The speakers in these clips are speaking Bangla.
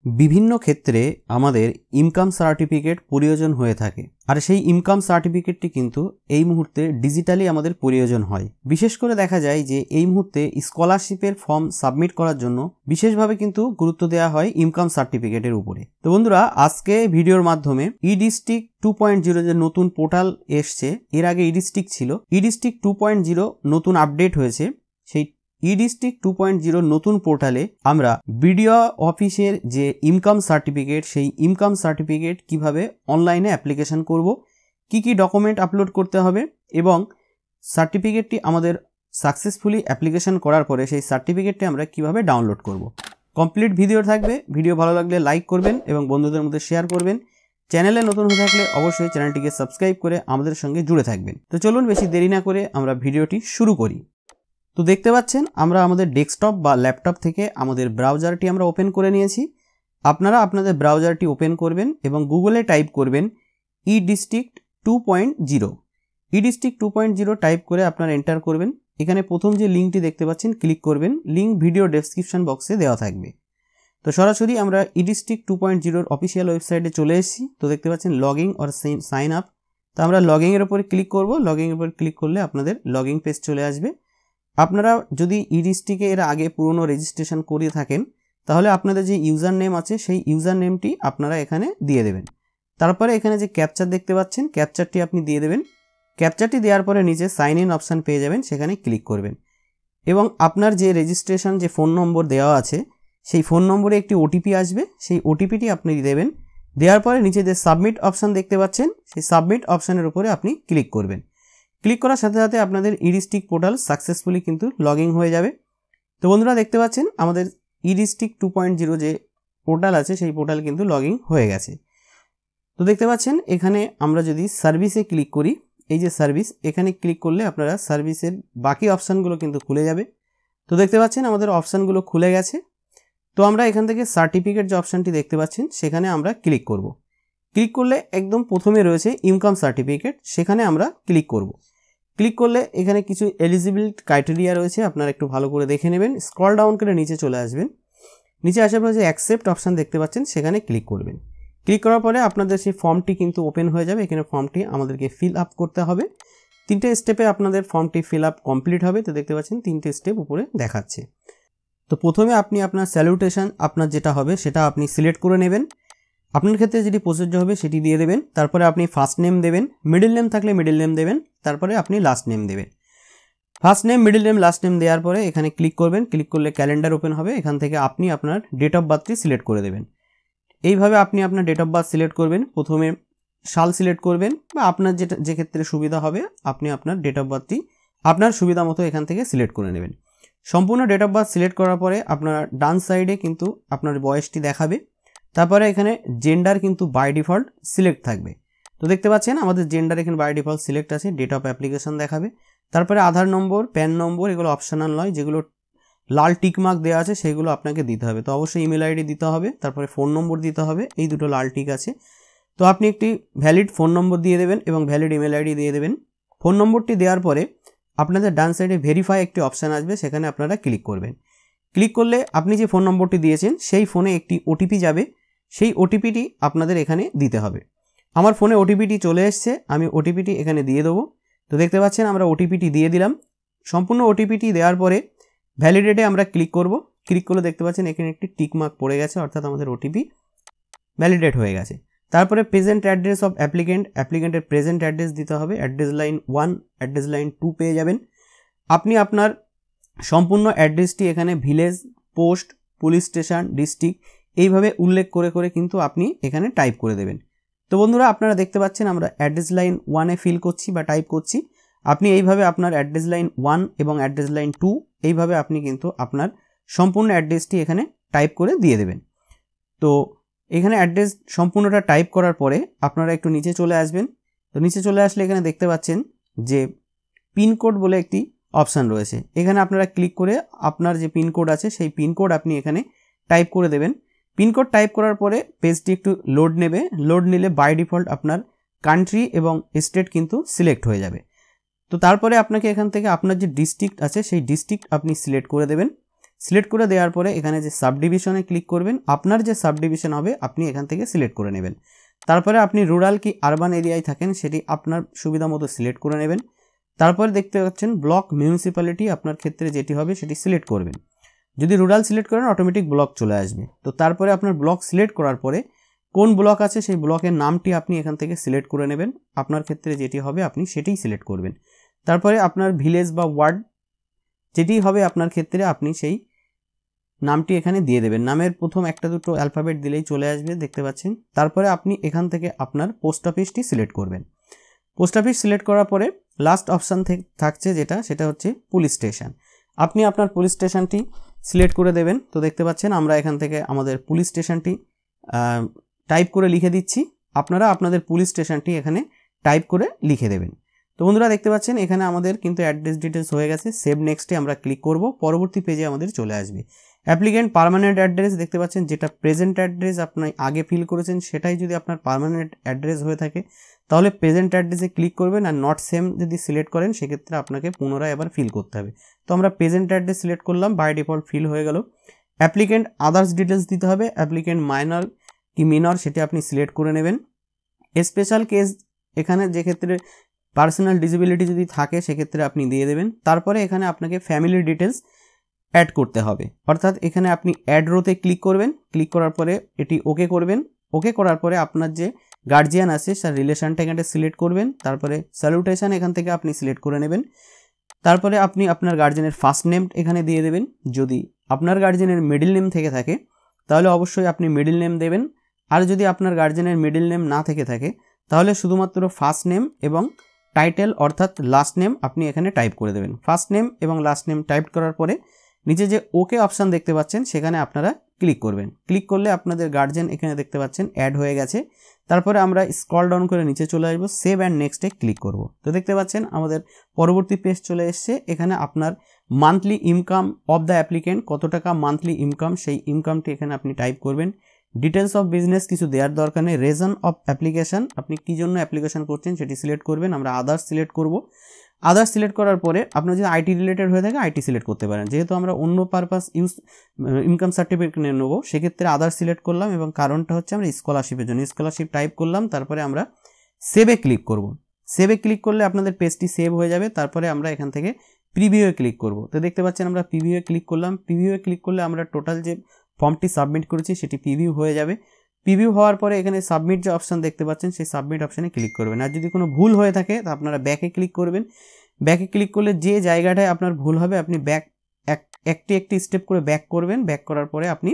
বিভিন্ন ক্ষেত্রে আমাদের ইনকাম সার্টিফিকেট প্রয়োজন হয়ে থাকে আর সেই ইনকাম সার্টিফিকেটটি কিন্তু এই মুহূর্তে ডিজিটালি আমাদের প্রয়োজন হয়। বিশেষ করে দেখা যায় যে এই মুহূর্তে স্কলারশিপের ফর্ম সাবমিট করার জন্য বিশেষভাবে কিন্তু গুরুত্ব দেওয়া হয় ইনকাম সার্টিফিকেটের উপরে। তো বন্ধুরা, আজকে ভিডিওর মাধ্যমে ই-ডিস্ট্রিক্ট 2.0 যে নতুন পোর্টাল এসছে, এর আগে ই-ডিস্ট্রিক্ট ছিল, ই-ডিস্ট্রিক্ট 2.0 নতুন আপডেট হয়েছে। সেই ই-ডিস্ট্রিক্ট 2.0 নতুন পোর্টালে আমরা বিডিও অফিসের যে ইনকাম সার্টিফিকেট, সেই ইনকাম সার্টিফিকেট কিভাবে অনলাইনে অ্যাপ্লিকেশন করব, কি ডকুমেন্ট আপলোড করতে হবে এবং সার্টিফিকেটটি আমাদের সাকসেসফুলি অ্যাপ্লিকেশন করার পরে সেই সার্টিফিকেটটি আমরা কিভাবে ডাউনলোড করব। কমপ্লিট ভিডিও থাকবে। ভিডিও ভালো লাগলে লাইক করবেন এবং বন্ধুদের মধ্যে শেয়ার করবেন। চ্যানেলে নতুন হয়ে থাকলে অবশ্যই চ্যানেলটিকে সাবস্ক্রাইব করে আমাদের সঙ্গে জুড়ে থাকবেন। তো চলুন বেশি দেরি না করে আমরা ভিডিওটি শুরু করি। তো দেখতে পাচ্ছেন আমরা আমাদের ডেস্কটপ বা ল্যাপটপ থেকে আমাদের ব্রাউজারটি আমরা ওপেন করে নিয়েছি। আপনারা আপনাদের ব্রাউজারটি ওপেন করবেন এবং গুগলে টাইপ করবেন ই-ডিস্ট্রিক্ট 2.0। ই-ডিস্ট্রিক্ট 2.0 টাইপ করে আপনারা এন্টার করবেন। এখানে প্রথম যে লিঙ্কটি দেখতে পাচ্ছেন ক্লিক করবেন। লিঙ্ক ভিডিও ডেসক্রিপশন বক্সে দেওয়া থাকবে। তো সরাসরি আমরা ই-ডিস্ট্রিক্ট 2.0 অফিসিয়াল ওয়েবসাইটে চলে এসেছি। তো দেখতে পাচ্ছেন লগইন অর সাইন আপ। তো আমরা লগইনের উপরে ক্লিক করব। লগইনের উপরে ক্লিক করলে আপনাদের লগইন পেজ চলে আসবে। আপনারা যদি ই-ডিস্ট্রিক্টে এর আগে পুরনো রেজিস্ট্রেশন করে থাকেন তাহলে আপনাদের যে ইউজার নেম আছে সেই ইউজার নেমটি আপনারা এখানে দিয়ে দেবেন। তারপরে এখানে যে ক্যাপচার দেখতে পাচ্ছেন ক্যাপচারটি আপনি দিয়ে দেবেন। ক্যাপচারটি দেওয়ার পরে নিচে সাইন ইন অপশান পেয়ে যাবেন, সেখানে ক্লিক করবেন এবং আপনার যে রেজিস্ট্রেশন যে ফোন নম্বর দেওয়া আছে সেই ফোন নম্বরে একটি ওটিপি আসবে, সেই ওটিপিটি আপনি দেবেন। দেওয়ার পরে নিচে যে সাবমিট অপশান দেখতে পাচ্ছেন সেই সাবমিট অপশানের উপরে আপনি ক্লিক করবেন। ক্লিক করার সাথে সাথে আপনাদের ই-ডিস্ট্রিক্ট পোর্টাল সাকসেসফুলি কিন্তু লগইন হয়ে যাবে। তো বন্ধুরা দেখতে পাচ্ছেন আমাদের ই-ডিস্ট্রিক্ট 2.0 যে পোর্টাল আছে সেই পোর্টাল কিন্তু লগইন হয়ে গেছে। তো দেখতে পাচ্ছেন এখানে আমরা যদি সার্ভিসে ক্লিক করি, এই যে সার্ভিস, এখানে ক্লিক করলে আপনারা সার্ভিসের বাকি অপশানগুলো কিন্তু খুলে যাবে। তো দেখতে পাচ্ছেন আমাদের অপশানগুলো খুলে গেছে। তো আমরা এখান থেকে সার্টিফিকেট যে অপশানটি দেখতে পাচ্ছেন সেখানে আমরা ক্লিক করব। ক্লিক করলে একদম প্রথমে রয়েছে ইনকাম সার্টিফিকেট, সেখানে আমরা ক্লিক করব। ক্লিক করলে এখানে কিছু এলিজিবিলিটি ক্রাইটেরিয়া রয়েছে, আপনারা একটু ভালো করে দেখে নেবেন। স্ক্রল ডাউন করে নিচে চলে আসবেন। নিচে আসার পরে যে অ্যাকসেপ্ট অপশান দেখতে পাচ্ছেন সেখানে ক্লিক করবেন। ক্লিক করার পরে আপনাদের সেই ফর্মটি কিন্তু ওপেন হয়ে যাবে। এখানে ফর্মটি আমাদেরকে ফিল আপ করতে হবে। 3টে স্টেপে আপনাদের ফর্মটি ফিল আপ কমপ্লিট হবে। তো দেখতে পাচ্ছেন 3টে স্টেপ উপরে দেখাচ্ছে। তো প্রথমে আপনি আপনার স্যালুটেশন আপনার যেটা হবে সেটা আপনি সিলেক্ট করে নেবেন। আপনার ক্ষেত্রে যেটি প্রযোজ্য হবে সেটি দিয়ে দেবেন। তারপরে আপনি ফার্স্ট নেম দেবেন, মিডল নেম থাকলে মিডল নেম দেবেন, তারপরে আপনি লাস্ট নেম দেবেন। First name, middle name, last name দেওয়ার পরে এখানে ক্লিক করবেন। ক্লিক করলে ক্যালেন্ডার ওপেন হবে। এখান থেকে আপনি আপনার ডেট অফ বার্থটি সিলেক্ট করে দেবেন। এইভাবে আপনি আপনার ডেট অফ বার্থ সিলেক্ট করবেন। প্রথমে সাল সিলেক্ট করবেন বা আপনার যে ক্ষেত্রে সুবিধা হবে আপনি আপনার ডেট অফ বার্থটি আপনার সুবিধা মতো এখান থেকে সিলেক্ট করে নেবেন। সম্পূর্ণ ডেট অফ বার্থ সিলেক্ট করার পরে আপনার ডান সাইডে কিন্তু আপনার বয়সটি দেখাবে। তারপরে এখানে জেন্ডার কিন্তু বাই ডিফল্ট সিলেক্ট থাকবে। তো দেখতে পাচ্ছেন আমাদের জেন্ডার এখানে বাই ডিফল্ট সিলেক্ট আছে। ডেট অফ অ্যাপ্লিকেশন দেখাবে। তারপরে আধার নম্বর, প্যান নম্বর, এগুলো অপশনাল নয়। যেগুলো লাল টিক মার্ক দেওয়া আছে সেগুলো আপনাকে দিতে হবে। তো অবশ্যই ইমেল আইডি দিতে হবে, তারপরে ফোন নম্বর দিতে হবে। এই দুটো লাল টিক আছে। তো আপনি একটি ভ্যালিড ফোন নম্বর দিয়ে দেবেন এবং ভ্যালিড ইমেল আইডি দিয়ে দেবেন। ফোন নম্বরটি দেওয়ার পরে আপনাদের ডান সাইডে ভেরিফাই একটি অপশান আসবে, সেখানে আপনারা ক্লিক করবেন। ক্লিক করলে আপনি যে ফোন নম্বরটি দিয়েছেন সেই ফোনে একটি ওটিপি যাবে। সেই ওটিপিটি আপনাদের এখানে দিতে হবে। আমার ফোনে ওটিপিটি চলে এসছে, আমি ওটিপিটি এখানে দিয়ে দেবো। তো দেখতে পাচ্ছেন আমরা ওটিপিটি দিয়ে দিলাম। সম্পূর্ণ ওটিপিটি দেওয়ার পরে ভ্যালিডেটে আমরা ক্লিক করব। ক্লিক করলে দেখতে পাচ্ছেন এখানে একটি টিক মার্ক পড়ে গেছে, অর্থাৎ আমাদের ওটিপি ভ্যালিডেট হয়ে গেছে। তারপরে প্রেজেন্ট অ্যাড্রেস অফ অ্যাপ্লিকেন্টের প্রেজেন্ট অ্যাড্রেস দিতে হবে। অ্যাড্রেস লাইন 1, অ্যাড্রেস লাইন 2 পেয়ে যাবেন। আপনি আপনার সম্পূর্ণ অ্যাড্রেসটি এখানে village, post, police station, district এইভাবে উল্লেখ করে করে কিন্তু আপনি এখানে টাইপ করে দেবেন। তো বন্ধুরা আপনারা দেখতে পাচ্ছেন আমরা অ্যাড্রেস লাইন 1-এ ফিল করছি বা টাইপ করছি। আপনি এইভাবে আপনার অ্যাড্রেস লাইন 1 এবং অ্যাড্রেস লাইন 2 এইভাবে আপনি কিন্তু আপনার সম্পূর্ণ অ্যাড্রেসটি এখানে টাইপ করে দিয়ে দেবেন। তো এখানে অ্যাড্রেস সম্পূর্ণটা টাইপ করার পরে আপনারা একটু নিচে চলে আসবেন। তো নিচে চলে আসলে এখানে দেখতে পাচ্ছেন যে পিনকোড বলে একটি অপশান রয়েছে। এখানে আপনারা ক্লিক করে আপনার যে পিনকোড আছে সেই পিনকোড আপনি এখানে টাইপ করে দেবেন। পিনকোড টাইপ করার পরে পেজটি একটু লোড নেবে। লোড নিলে বাই ডিফল্ট আপনার কান্ট্রি এবং স্টেট কিন্তু সিলেক্ট হয়ে যাবে। তো তারপরে আপনাকে এখান থেকে আপনার যে ডিস্ট্রিক্ট আছে সেই ডিস্ট্রিক্ট আপনি সিলেক্ট করে দেবেন। সিলেক্ট করে দেওয়ার পরে এখানে যে সাব ডিভিশনে ক্লিক করবেন, আপনার যে সাব ডিভিশন হবে আপনি এখান থেকে সিলেক্ট করে নেবেন। তারপরে আপনি রুরাল কি আরবান এরিয়ায় থাকেন সেটি আপনার সুবিধা মতো সিলেক্ট করে নেবেন। তারপরে দেখতে পাচ্ছেন ব্লক মিউনিসিপ্যালিটি আপনার ক্ষেত্রে যেটি হবে সেটি সিলেক্ট করবেন। যদি রুরাল সিলেক্ট করেন অটোমেটিক ব্লক চলে আসবে। তো তারপরে আপনার ব্লক সিলেক্ট করার পরে কোন ব্লক আছে সেই ব্লকের নামটি আপনি এখান থেকে সিলেক্ট করে নেবেন। আপনার ক্ষেত্রে যেটি হবে আপনি সেটিই সিলেক্ট করবেন। তারপরে আপনার ভিলেজ বা ওয়ার্ড যেটি হবে আপনার ক্ষেত্রে আপনি সেই নামটি এখানে দিয়ে দেবেন। নামের প্রথম একটা দুটো অ্যালফাবেট দিলেই চলে আসবে, দেখতে পাচ্ছেন। তারপরে আপনি এখান থেকে আপনার পোস্ট অফিসটি সিলেক্ট করবেন। পোস্ট অফিস সিলেক্ট করার পরে লাস্ট অপশান থাকছে সেটা হচ্ছে পুলিশ স্টেশন। আপনি আপনার পুলিশ স্টেশনটি সিলেক্ট করে দেবেন। তো দেখতে পাচ্ছেন আমরা এখান থেকে আমাদের পুলিশ স্টেশনটি টাইপ করে লিখে দিচ্ছি। আপনারা আপনাদের পুলিশ স্টেশনটি এখানে টাইপ করে লিখে দেবেন। তো বন্ধুরা দেখতে পাচ্ছেন এখানে আমাদের কিন্তু অ্যাড্রেস ডিটেলস হয়ে গেছে। সেভ নেক্সটে আমরা ক্লিক করব, পরবর্তী পেজে আমাদের চলে আসবে। অ্যাপ্লিকেন্ট পার্মানেন্ট অ্যাড্রেস দেখতে পাচ্ছেন, যেটা প্রেজেন্ট অ্যাড্রেস আপনি আগে ফিল করেছেন সেটাই যদি আপনার পার্মানেন্ট অ্যাড্রেস হয়ে থাকে তাহলে প্রেজেন্ট অ্যাড্রেসে ক্লিক করবেন, আর নট সেম যদি সিলেক্ট করেন সেক্ষেত্রে আপনাকে পুনরায় আবার ফিল করতে হবে। তো আমরা প্রেজেন্ট অ্যাড্রেস সিলেক্ট করলাম, বাই ডিফল্ট ফিল হয়ে গেল। অ্যাপ্লিকেন্ট আদার্স ডিটেলস দিতে হবে, অ্যাপ্লিকেন্ট মাইনর কি মিনর সেটি আপনি সিলেক্ট করে নেবেন। স্পেশাল কেস এখানে যে ক্ষেত্রে পার্সোনাল ডিসেবিলিটি যদি থাকে সেক্ষেত্রে আপনি দিয়ে দেবেন। তারপরে এখানে আপনাকে ফ্যামিলি ডিটেলস অ্যাড করতে হবে, অর্থাৎ এখানে আপনি অ্যাড রোতে ক্লিক করবেন। ক্লিক করার পরে এটি ওকে করবেন। ওকে করার পরে আপনার যে গার্জিয়ান আছে তার রিলেশনটা এখানে সিলেক্ট করবেন। তারপরে স্যালুটেশন এখান থেকে আপনি সিলেক্ট করে নেবেন। তারপরে আপনি আপনার গার্জিয়ানের ফার্স্ট নেম এখানে দিয়ে দেবেন। যদি আপনার গার্জিয়ানের মিডল নেম থেকে থাকে তাহলে অবশ্যই আপনি মিডল নেম দেবেন। আর যদি আপনার গার্জিয়ানের মিডল নেম না থেকে থাকে তাহলে শুধুমাত্র ফার্স্ট নেম এবং টাইটেল অর্থাৎ লাস্ট নেম আপনি এখানে টাইপ করে দেবেন। ফার্স্ট নেম এবং লাস্ট নেম টাইপ করার পরে নিচে যে ওকে অপশান দেখতে পাচ্ছেন সেখানে আপনারা ক্লিক করবেন। ক্লিক করলে আপনাদের গার্জিয়ান এখানে দেখতে পাচ্ছেন অ্যাড হয়ে গেছে। তারপরে আমরা স্ক্রল ডাউন করে নিচে চলে আসবো, সেভ অ্যান্ড নেক্সটে ক্লিক করব। তো দেখতে পাচ্ছেন আমাদের পরবর্তী পেজ চলে এসছে। এখানে আপনার monthly income of the applicant, কত টাকা মান্থলি ইনকাম সেই ইনকামটি এখানে আপনি টাইপ করবেন। ডিটেলস অফ বিজনেস কিছু দেওয়ার দরকার নেই। রিজন অফ অ্যাপ্লিকেশন, আপনি কী জন্য অ্যাপ্লিকেশন করছেন সেটি সিলেক্ট করবেন। আমরা আদার্স সিলেক্ট করব। আদার্স সিলেক্ট করার পরে আপনার যদি আইটি রিলেটেড হয়ে থাকে আইটি সিলেক্ট করতে পারেন। যেহেতু আমরা অন্য পারপাস ইনকাম সার্টিফিকেট নিয়ে নেবো সেক্ষেত্রে আদার্স সিলেক্ট করলাম, এবং কারণটা হচ্ছে আমরা স্কলারশিপের জন্য স্কলারশিপ টাইপ করলাম। তারপরে আমরা সেভে ক্লিক করব। সেভে ক্লিক করলে আপনাদের পেজটি সেভ হয়ে যাবে। তারপরে আমরা এখান থেকে প্রিভিউয়ে ক্লিক করব। তো দেখতে পাচ্ছেন আমরা প্রিভিউয়ে ক্লিক করলাম। প্রিভিউয়ে ক্লিক করলে আমরা টোটাল যে ফর্মটি সাবমিট করেছি সেটি প্রিভিউ হয়ে যাবে। প্রিভিউ হওয়ার পরে এখানে সাবমিট যে অপশান দেখতে পাচ্ছেন সেই সাবমিট অপশানে ক্লিক করবেন। আর যদি কোনো ভুল হয়ে থাকে তো আপনারা ব্যাকে ক্লিক করবেন। ব্যাকে ক্লিক করলে যে জায়গাটায় আপনার ভুল হবে আপনি ব্যাক একটি স্টেপ করে ব্যাক করবেন। ব্যাক করার পরে আপনি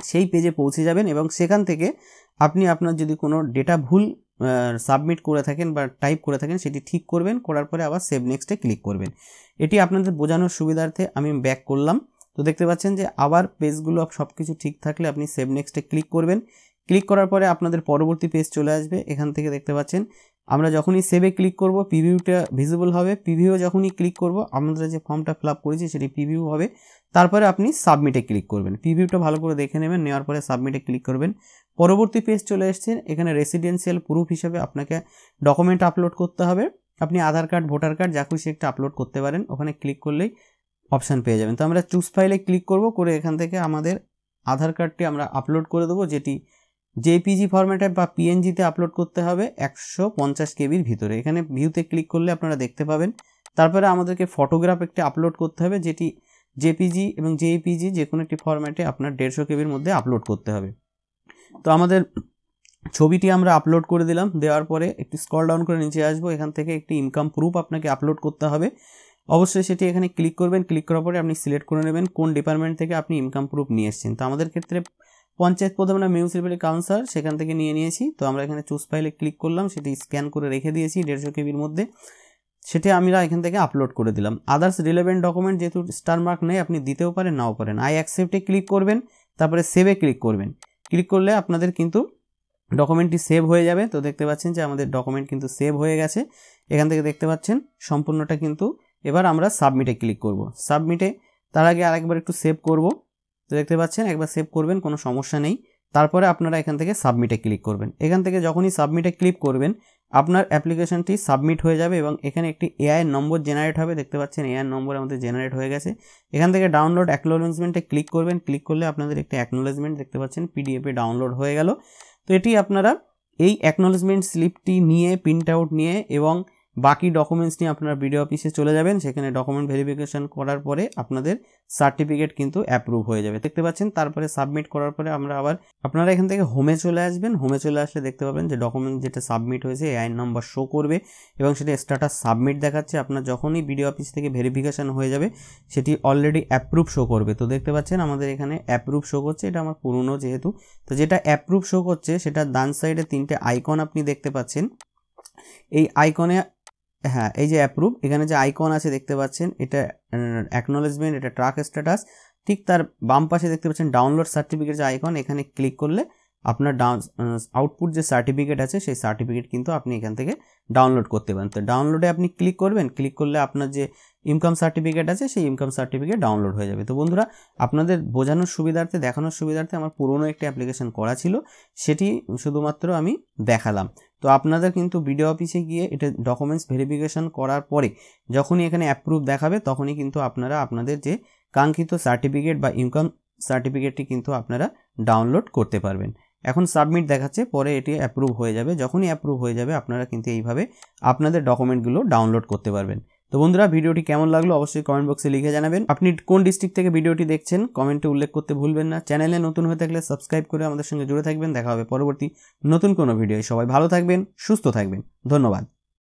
সেই পেজে পৌঁছে যাবেন, এবং সেখান থেকে আপনি আপনার যদি কোনো ডেটা ভুল সাবমিট করে থাকেন বা টাইপ করে থাকেন সেটি ঠিক করবেন। করার পরে আবার সেভ নেক্সটে ক্লিক করবেন। এটি আপনাদের বোঝানোর সুবিধার্থে আমি ব্যাক করলাম। তো দেখতে পাচ্ছেন যে আবার পেজগুলো সব কিছু ঠিক থাকলে আপনি সেভ নেক্সটে ক্লিক করবেন। ক্লিক করার পরে আপনাদের পরবর্তী পেজ চলে আসবে। এখান থেকে দেখতে পাচ্ছেন আমরা যখনই সেভে ক্লিক করব প্রিভিউটা ভিজিবল হবে। প্রিভিউ যখনই ক্লিক করব আমরা যে ফর্মটা ফিল আপ করেছি সেটি প্রিভিউ হবে। তারপরে আপনি সাবমিটে ক্লিক করবেন। প্রিভিউটা ভালো করে দেখে নেবেন, নেওয়ার পরে সাবমিটে ক্লিক করবেন। পরবর্তী পেজ চলে এসেছে। এখানে রেসিডেন্সিয়াল প্রুফ হিসেবে আপনাকে ডকুমেন্ট আপলোড করতে হবে। আপনি আধার কার্ড, ভোটার কার্ড যা খুশি একটা আপলোড করতে পারেন। ওখানে ক্লিক করলেই অপশান পেয়ে যাবেন। তো আমরা চুজ ফাইলে ক্লিক করব, করে এখান থেকে আমাদের আধার কার্ডটি আমরা আপলোড করে দেবো, যেটি জেপিজি ফরম্যাটে বা পিএনজিতে আপলোড করতে হবে 150 কেবির ভিতরে। এখানে ভিউতে ক্লিক করলে আপনারা দেখতে পাবেন। তারপরে আমাদেরকে ফটোগ্রাফ একটি আপলোড করতে হবে, যেটি জেপিজি এবং জেপিজি যে কোনো একটি ফরম্যাটে আপনার 150 কেবির মধ্যে আপলোড করতে হবে। তো আমাদের ছবিটি আমরা আপলোড করে দিলাম। দেওয়ার পরে একটু স্ক্রল ডাউন করে নিচে আসবো। এখান থেকে একটি ইনকাম প্রুফ আপনাকে আপলোড করতে হবে। অবশ্যই সেটি এখানে ক্লিক করবেন। ক্লিক করার পরে আপনি সিলেক্ট করে নেবেন কোন ডিপার্টমেন্ট থেকে আপনি ইনকাম প্রুফ নিয়ে এসেছেন। তো আমাদের ক্ষেত্রে পঞ্চায়েত প্রধান না মিউনিসিপ্যালিটি কাউন্সিলর সেখান থেকে নিয়েছি। তো আমরা এখানে চুজ ফাইলে ক্লিক করলাম, সেটি স্ক্যান করে রেখে দিয়েছি 150 কেবির মধ্যে। সেটি আমরা এখান থেকে আপলোড করে দিলাম। আদার্স রিলেভেন্ট ডকুমেন্ট যেহেতু স্টার মার্ক নেই আপনি দিতেও পারেন নাও পারেন। আই অ্যাকসেপ্টে ক্লিক করবেন, তারপরে সেভে ক্লিক করবেন। ক্লিক করলে আপনাদের কিন্তু ডকুমেন্টটি সেভ হয়ে যাবে। তো দেখতে পাচ্ছেন যে আমাদের ডকুমেন্ট কিন্তু সেভ হয়ে গেছে। এখান থেকে দেখতে পাচ্ছেন সম্পূর্ণটা কিন্তু। এবার আমরা সাবমিটে ক্লিক করব। সাবমিটে তার আগে আরেকবার একটু সেভ করব। তো দেখতে পাচ্ছেন একবার সেভ করবেন, কোনো সমস্যা নেই। তারপরে আপনারা এখান থেকে সাবমিটে ক্লিক করবেন। এখান থেকে যখনই সাবমিটে ক্লিক করবেন আপনার অ্যাপ্লিকেশনটি সাবমিট হয়ে যাবে এবং এখানে একটি এআই নম্বর জেনারেট হবে। দেখতে পাচ্ছেন এআই নম্বর আমাদের জেনারেট হয়ে গেছে। এখান থেকে ডাউনলোড অ্যাকনোলেজমেন্টে ক্লিক করবেন। ক্লিক করলে আপনাদের একটি অ্যাকনোলেজমেন্ট দেখতে পাচ্ছেন পিডিএফে ডাউনলোড হয়ে গেল। তো এটি আপনারা এই অ্যাকনোলেজমেন্ট স্লিপটি নিয়ে প্রিন্ট আউট নিয়ে এবং বাকি ডকুমেন্টস নিয়ে আপনারা বিডিও অফিসে চলে যাবেন। সেখানে ডকুমেন্ট ভেরিফিকেশন করার পরে আপনাদের সার্টিফিকেট কিন্তু অ্যাপ্রুভ হয়ে যাবে। দেখতে পাচ্ছেন তারপরে সাবমিট করার পরে আপনারা এখান থেকে হোমে চলে আসবেন। হোমে চলে আসলে দেখতে পাবেন যে ডকুমেন্ট যেটা সাবমিট হয়েছে এআই নাম্বার শো করবে এবং সেটা স্ট্যাটাস সাবমিট দেখাচ্ছে। আপনার যখনই বিডিও অফিস থেকে ভেরিফিকেশন হয়ে যাবে সেটি অলরেডি অ্যাপ্রুভ শো করবে। তো দেখতে পাচ্ছেন আমাদের এখানে অ্যাপ্রুভ শো করছে, এটা আমার পুরনো যেহেতু। তো যেটা অ্যাপ্রুভ শো করছে সেটা ডান সাইডে 3টে আইকন আপনি দেখতে পাচ্ছেন। এই আইকনে হ্যাঁ, এই যে অ্যাপ্রুভ, এখানে যে আইকন আছে দেখতে পাচ্ছেন এটা অ্যাকনোলেজমেন্ট, এটা ট্র্যাক স্ট্যাটাস। ঠিক তার বাম পাশে দেখতে পাচ্ছেন ডাউনলোড সার্টিফিকেট যে আইকন, এখানে ক্লিক করলে আপনার আউটপুট যে সার্টিফিকেট আছে সেই সার্টিফিকেট কিন্তু আপনি এখান থেকে ডাউনলোড করতে পারেন। তো ডাউনলোডে আপনি ক্লিক করবেন। ক্লিক করলে আপনার যে ইনকাম সার্টিফিকেট আছে সেই ইনকাম সার্টিফিকেট ডাউনলোড হয়ে যাবে। তো বন্ধুরা, আপনাদের বোঝানোর সুবিধার্থে, দেখানোর সুবিধার্থে আমার পুরনো একটি অ্যাপ্লিকেশন করা ছিল, সেটি শুধুমাত্র আমি দেখালাম। তো আপনাদের কিন্তু বিডিও অফিসে গিয়ে এটা ডকুমেন্টস ভেরিফিকেশন করার পরে যখনই এখানে অ্যাপ্রুভ দেখাবে তখনই কিন্তু আপনারা আপনাদের যে কাঙ্ক্ষিত সার্টিফিকেট বা ইনকাম সার্টিফিকেটটি কিন্তু আপনারা ডাউনলোড করতে পারবেন। এখন সাবমিট দেখাচ্ছে, পরে এটি অ্যাপ্রুভ হয়ে যাবে। যখনই অ্যাপ্রুভ হয়ে যাবে আপনারা কিন্তু এইভাবে আপনাদের ডকুমেন্টগুলো ডাউনলোড করতে পারবেন। তো বন্ধুরা, ভিডিওটি কেমন লাগলো অবশ্যই কমেন্ট বক্সে লিখে জানাবেন। আপনি কোন ডিস্ট্রিক্ট থেকে ভিডিওটি দেখছেন কমেন্টে উল্লেখ করতে ভুলবেন না। চ্যানেলে নতুন হয়ে থাকলে সাবস্ক্রাইব করে আমাদের সঙ্গে জুড়ে থাকবেন। দেখা হবে পরবর্তী নতুন কোনো ভিডিও। সবাই ভালো থাকবেন, সুস্থ থাকবেন। ধন্যবাদ।